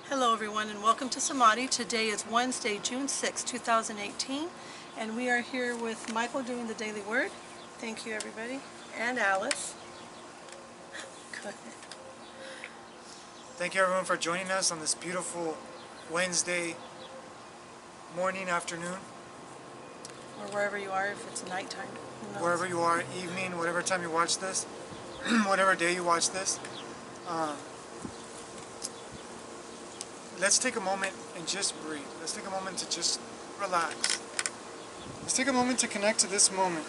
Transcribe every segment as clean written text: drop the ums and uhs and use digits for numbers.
Hello everyone and welcome to Samadhi. Today is Wednesday, June 6, 2018, and we are here with Michael doing the Daily Word. Thank you everybody. And Alice. Go ahead. Thank you everyone for joining us on this beautiful Wednesday morning, afternoon. Or wherever you are, if it's nighttime. Wherever you are, evening, whatever time you watch this, whatever day you watch this. Let's take a moment and just breathe. Let's take a moment to just relax. Let's take a moment to connect to this moment.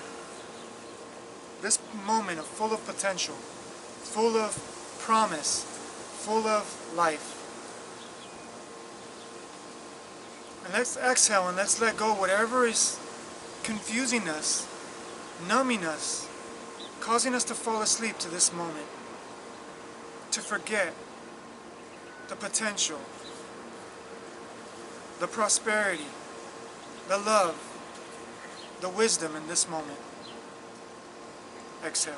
This moment full of potential, full of promise, full of life. And let's exhale and let's let go whatever is confusing us, numbing us, causing us to fall asleep to this moment, to forget the potential, the prosperity, the love, the wisdom in this moment. Exhale.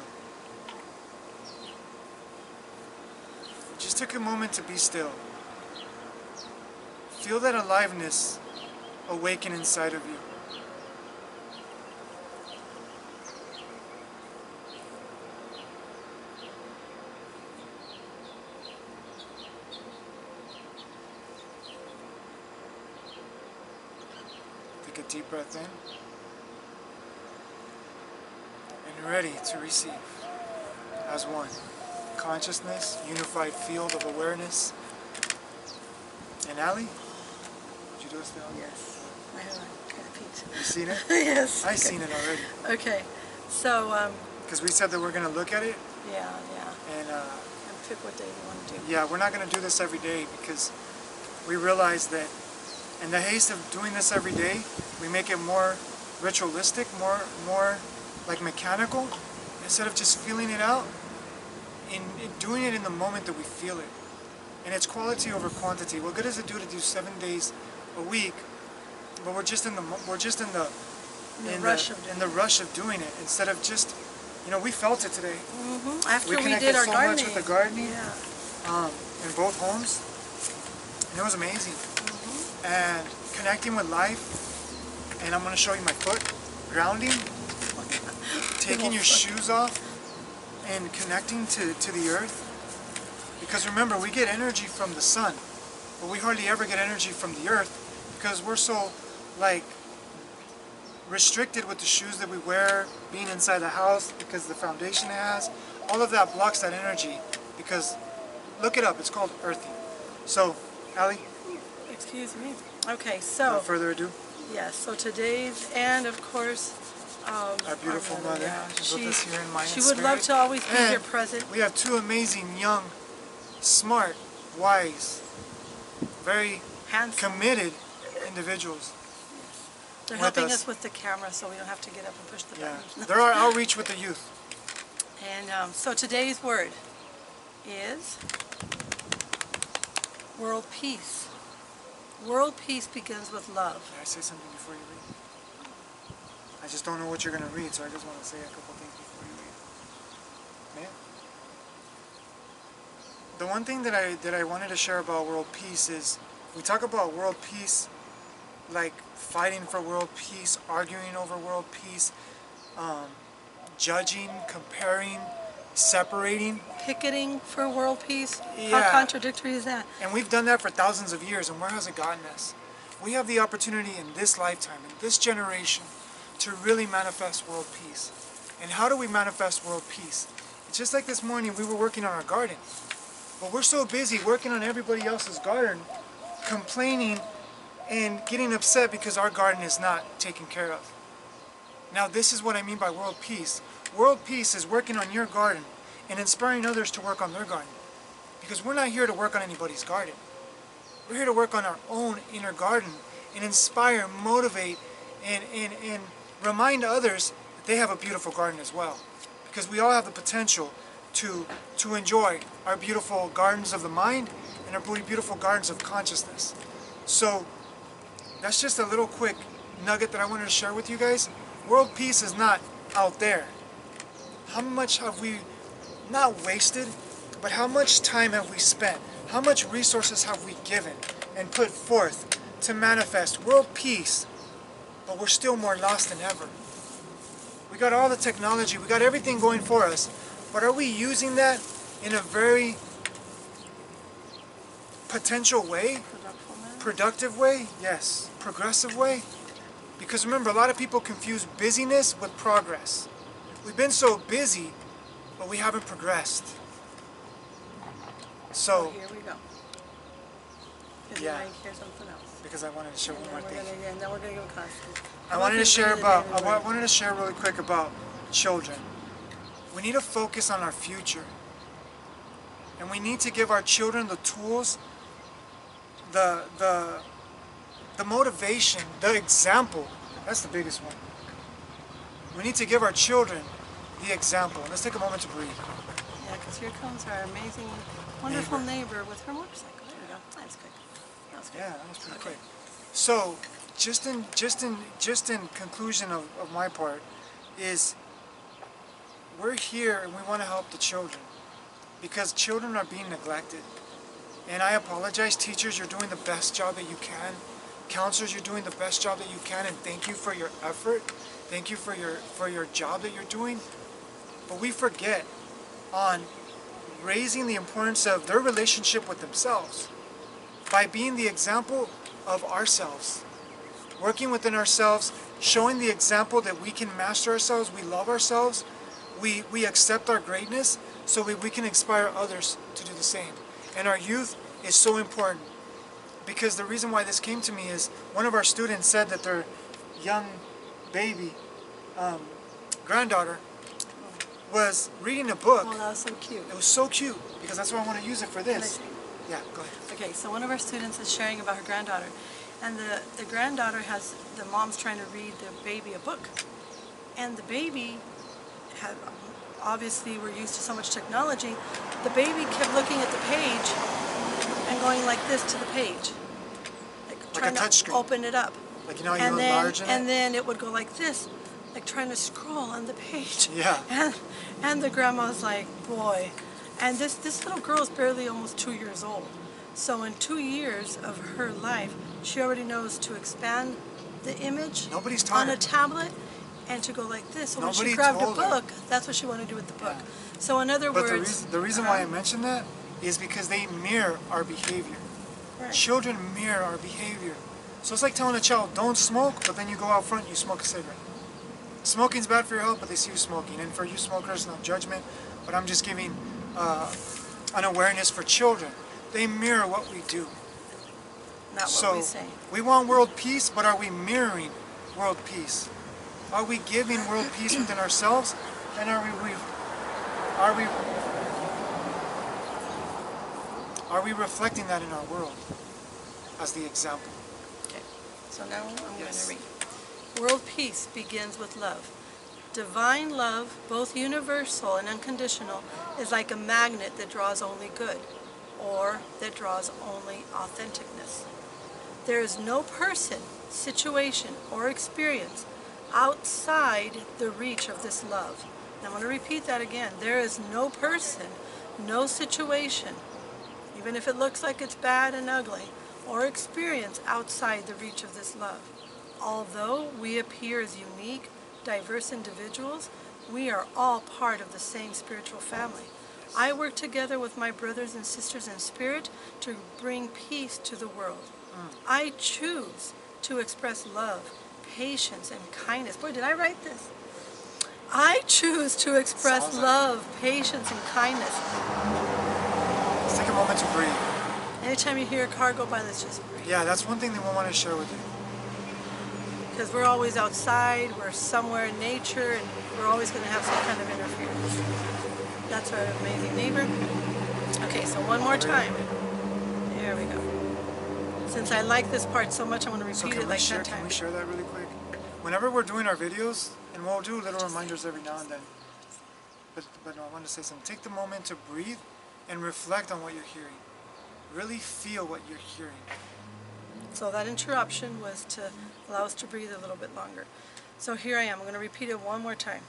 Just take a moment to be still. Feel that aliveness awaken inside of you. Take a deep breath in and ready to receive as one. Consciousness, unified field of awareness. And Ali, did you do it still? Yes, I have a peeked. You seen it? Yes. I've seen it already. Okay, so because we said that we're going to look at it. yeah. And pick what day you want to do. yeah, we're not going to do this every day because we realize that in the haste of doing this every day, we make it more ritualistic, more like mechanical, instead of just feeling it out and doing it in the moment that we feel it. And it's quality over quantity. What good does it do to do 7 days a week, but we're just in the rush of doing it instead of just, we felt it today. After we connected did our so gardening. much with the gardening, Yeah. in both homes, and it was amazing. And connecting with life, and I'm going to show you my foot, grounding, taking your shoes off, and connecting to the earth. Because remember, we get energy from the sun, but we hardly ever get energy from the earth because we're so restricted with the shoes that we wear, being inside the house because the foundation it has. All of that blocks that energy because, look it up, it's called earthing. So, Ali? Excuse me. Okay, so Without further ado. yes. So today's, and of course, our beautiful mother is with us here in mind she and would spirit. love to always be And here present. we have two amazing, young, smart, wise, very Handsome. committed individuals. They're with helping us. us with the camera, so we don't have to get up and push the Yeah, buttons. they're our outreach with the youth. And so today's word is world peace. World peace begins with love. Can I say something before you read? I just don't know what you're going to read, so I just want to say a couple things before you read. Man? The one thing that I wanted to share about world peace is, we talk about world peace, like fighting for world peace, arguing over world peace, judging, comparing, separating. Picketing for world peace? Yeah. How contradictory is that? And we've done that for thousands of years, and where has it gotten us? We have the opportunity in this lifetime, in this generation, to really manifest world peace. And how do we manifest world peace? It's just like this morning, we were working on our garden. But we're so busy working on everybody else's garden, complaining and getting upset because our garden is not taken care of. Now this is what I mean by world peace. World peace is working on your garden and inspiring others to work on their garden. Because we're not here to work on anybody's garden. We're here to work on our own inner garden and inspire, motivate, and remind others that they have a beautiful garden as well. Because we all have the potential to enjoy our beautiful gardens of the mind and our beautiful gardens of consciousness. So that's just a little quick nugget that I wanted to share with you guys. World peace is not out there. How much have we not wasted, But how much time have we spent? How much resources have we given and put forth to manifest world peace? But we're still more lost than ever. We got all the technology, we got everything going for us, but are we using that in a very potential way? Productive way? Yes. Progressive way? Because remember, a lot of people confuse busyness with progress. We've been so busy, but we haven't progressed. So here we go. Yeah. Here's something else. Because I wanted to share one more thing. And then we're going to go constant. I wanted to share really quick about children. We need to focus on our future. And we need to give our children the tools, the motivation, the example. That's the biggest one. We need to give our children the example. Let's take a moment to breathe. Yeah, because here comes our amazing, wonderful neighbor with her motorcycle. There we go. That's good. That was good. Yeah, that was pretty quick. So, just in conclusion of my part, is we're here and we want to help the children because children are being neglected. And I apologize, teachers, you're doing the best job that you can. Counselors, you're doing the best job that you can, and thank you for your effort. Thank you for your job that you're doing. But we forget on raising the importance of their relationship with themselves by being the example of ourselves. Working within ourselves, showing the example that we can master ourselves, we love ourselves, we accept our greatness, so we can inspire others to do the same. And our youth is so important. Because the reason why this came to me is one of our students said that their young baby granddaughter was reading a book. Oh, that was so cute. It was so cute because that's why I want to use it for this. Yeah, go ahead. Okay, so one of our students is sharing about her granddaughter. And the granddaughter has, the mom's trying to read the baby a book. And the baby had, obviously we're used to so much technology, the baby kept looking at the page and going like this to the page. Like trying to open it up. Like, you know how you enlarge it? And then it would go like this, like trying to scroll on the page. Yeah. And the grandma's like, boy. And this little girl is barely almost 2 years old. So in 2 years of her life, she already knows to expand the image on a tablet and to go like this. So when she grabbed a book, that's what she wanted to do with the book. Yeah. So in other words... But the reason why I mentioned that is because they mirror our behavior. Right. Children mirror our behavior. So it's like telling a child, don't smoke, but then you go out front and you smoke a cigarette. Smoking's bad for your health, but they see you smoking. And for you smokers, no judgment, but I'm just giving an awareness for children. They mirror what we do. Not what we say. We want world peace, but are we mirroring world peace? Are we giving world peace within ourselves? And are we reflecting that in our world as the example? Okay, so now I'm going to read. World peace begins with love. Divine love, both universal and unconditional, is like a magnet that draws only good, or that draws only authenticness. There is no person, situation, or experience outside the reach of this love. And I'm going to repeat that again. There is no person, no situation, even if it looks like it's bad and ugly, or experience outside the reach of this love. Although we appear as unique, diverse individuals, we are all part of the same spiritual family. I work together with my brothers and sisters in spirit to bring peace to the world. I choose to express love, patience, and kindness. Boy, did I write this? I choose to express love, patience, and kindness. Let's take a moment to breathe. Anytime you hear a car go by, let's just breathe. Yeah, that's one thing that we want to share with you. Because we're always outside, we're somewhere in nature, and we're always going to have some kind of interference. That's our amazing neighbor. Okay, so one more time. There we go. Since I like this part so much, I want to repeat it like 10 times. Can we share that really quick? Whenever we're doing our videos, and we'll do little reminders every now and then, but no, I want to say something. Take the moment to breathe and reflect on what you're hearing. Really feel what you're hearing. So that interruption was to allow us to breathe a little bit longer. So here I am. I'm going to repeat it one more time.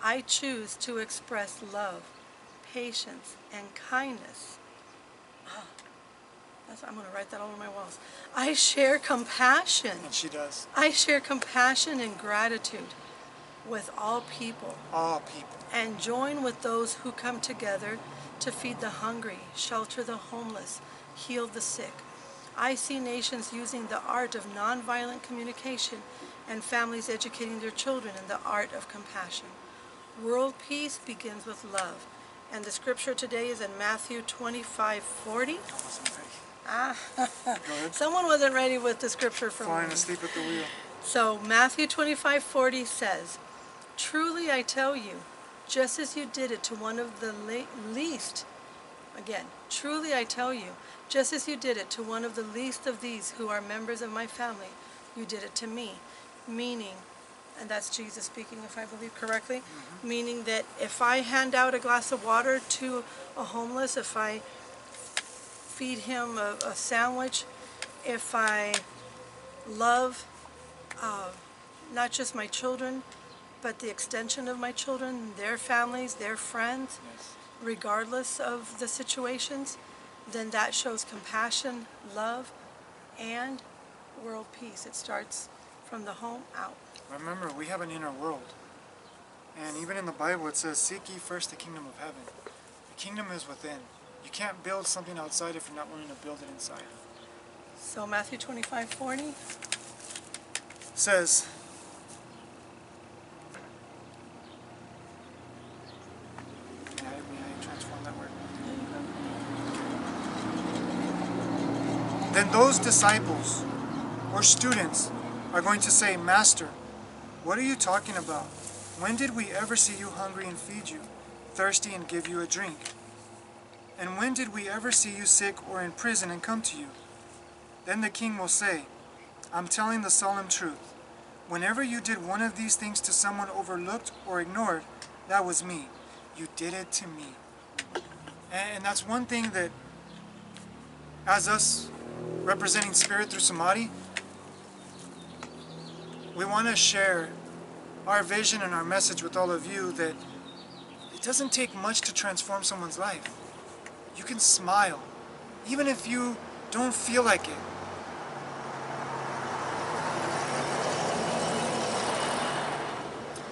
I choose to express love, patience, and kindness. I'm going to write that all over my walls. I share compassion. And she does. I share compassion and gratitude with all people. All people. And join with those who come together to feed the hungry, shelter the homeless, heal the sick. I see nations using the art of nonviolent communication and families educating their children in the art of compassion. World peace begins with love. And the scripture today is in Matthew 25:40. Someone wasn't ready with the scripture for me. Falling asleep at the wheel. So Matthew 25:40 says, "Truly I tell you, just as you did it to one of the least," again, "Truly I tell you, just as you did it to one of the least of these who are members of my family, you did it to me." Meaning, and that's Jesus speaking if I believe correctly, meaning that if I hand out a glass of water to a homeless, if I feed him a sandwich, if I love not just my children, but the extension of my children, their families, their friends, regardless of the situations, then that shows compassion, love, and world peace. It starts from the home out. Remember, we have an inner world. And even in the Bible it says, "Seek ye first the kingdom of heaven." The kingdom is within. You can't build something outside if you're not willing to build it inside. So Matthew 25:40 says, may I transform that word? Then those disciples or students are going to say, "Master, what are you talking about? When did we ever see you hungry and feed you, thirsty and give you a drink? And when did we ever see you sick or in prison and come to you?" Then the king will say, "I'm telling the solemn truth. Whenever you did one of these things to someone overlooked or ignored, that was me. You did it to me." And that's one thing that, as us representing Spirit through Samadhi, we want to share our vision and our message with all of you, that it doesn't take much to transform someone's life. You can smile, even if you don't feel like it.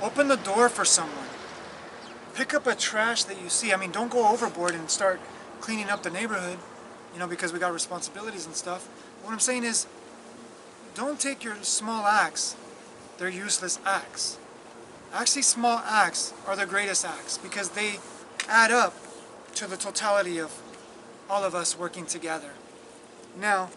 Open the door for someone. Pick up a trash that you see. I mean, don't go overboard and start cleaning up the neighborhood, because we got responsibilities and stuff. What I'm saying is, don't take your small acts. They're useless acts. Actually, small acts are the greatest acts because they add up to the totality of all of us working together. Now,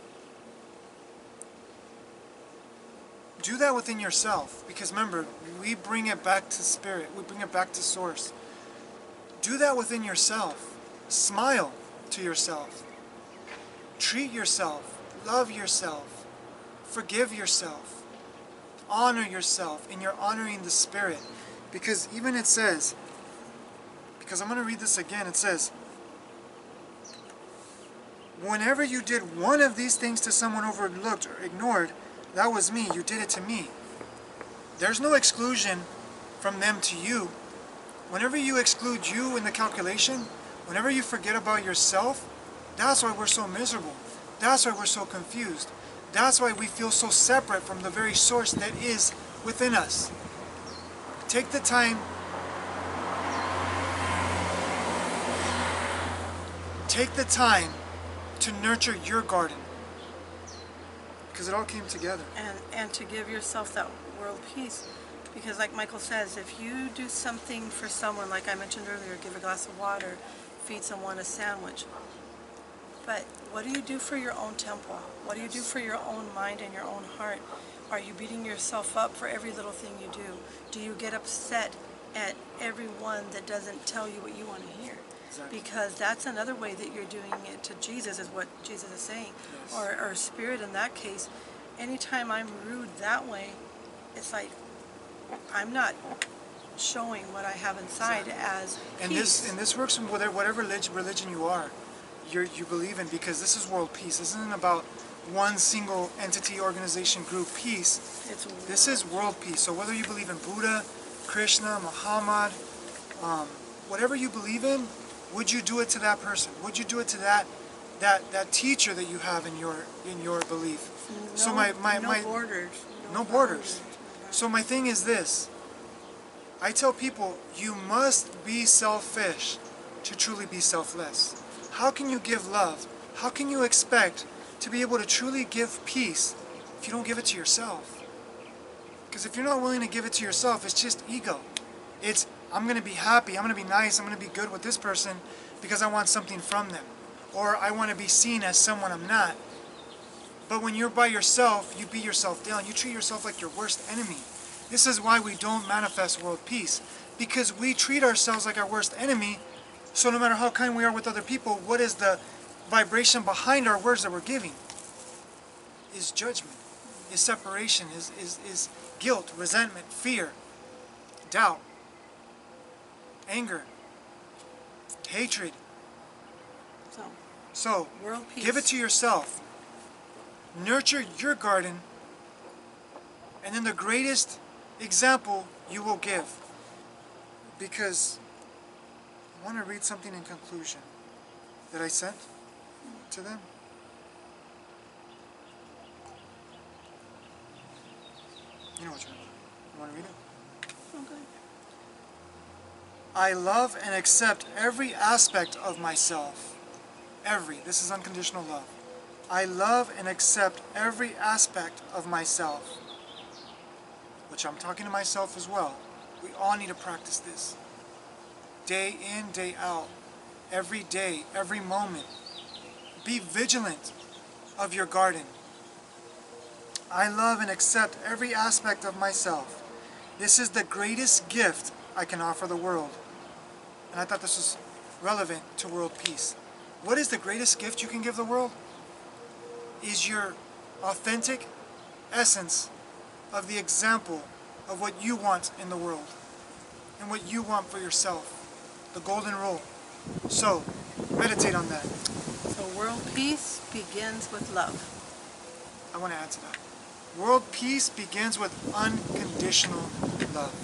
do that within yourself, because remember, we bring it back to Spirit. We bring it back to Source. Do that within yourself. Smile to yourself. Treat yourself. Love yourself. Forgive yourself. Honor yourself, and you're honoring the Spirit. Because even it says, because I'm going to read this again, it says, "Whenever you did one of these things to someone overlooked or ignored, that was me. You did it to me." There's no exclusion from them to you. Whenever you exclude you in the calculation, whenever you forget about yourself, that's why we're so miserable. That's why we're so confused. That's why we feel so separate from the very source that is within us. Take the time. Take the time to nurture your garden. Because it all came together. and to give yourself that world peace. Because like Michael says, if you do something for someone, like I mentioned earlier, give a glass of water, feed someone a sandwich. But what do you do for your own temple? What do you do for your own mind and your own heart? Are you beating yourself up for every little thing you do? Do you get upset at everyone that doesn't tell you what you want to hear? Exactly. Because that's another way that you're doing it to Jesus, is what Jesus is saying. Yes. Or Spirit in that case. Anytime I'm rude that way, it's like I'm not showing what I have inside as peace. And this works in whatever religion you are, you believe in, because this is world peace. This isn't about one single entity, organization, group peace. This is world peace. So whether you believe in Buddha, Krishna, Muhammad, whatever you believe in, would you do it to that person? Would you do it to that teacher that you have in your belief? No, So no borders. no borders. So my thing is this. I tell people, you must be selfish to truly be selfless. How can you give love? How can you expect to be able to truly give peace if you don't give it to yourself? Because if you're not willing to give it to yourself, it's just ego. It's, I'm going to be happy, I'm going to be nice, I'm going to be good with this person because I want something from them. Or I want to be seen as someone I'm not. But when you're by yourself, you beat yourself down. You treat yourself like your worst enemy. This is why we don't manifest world peace. Because we treat ourselves like our worst enemy. So no matter how kind we are with other people, what is the vibration behind our words that we're giving? Is judgment, is separation, is guilt, resentment, fear, doubt, anger, hatred. So world peace. Give it to yourself. Nurture your garden, and then the greatest example you will give. Because I want to read something in conclusion that I sent to them. You know what you want to read it? Okay. I love and accept every aspect of myself. This is unconditional love. I love and accept every aspect of myself, which I'm talking to myself as well. We all need to practice this. Day in, day out, every day, every moment. Be vigilant of your garden. I love and accept every aspect of myself. This is the greatest gift I can offer the world. And I thought this was relevant to world peace. What is the greatest gift you can give the world? Is your authentic essence of the example of what you want in the world and what you want for yourself. The golden rule. So, meditate on that. So world peace begins with love. I want to add to that. World peace begins with unconditional love.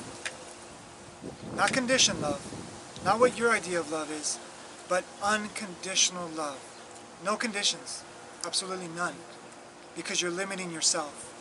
Not conditioned love. Not what your idea of love is, but unconditional love. No conditions. Absolutely none. Because you're limiting yourself.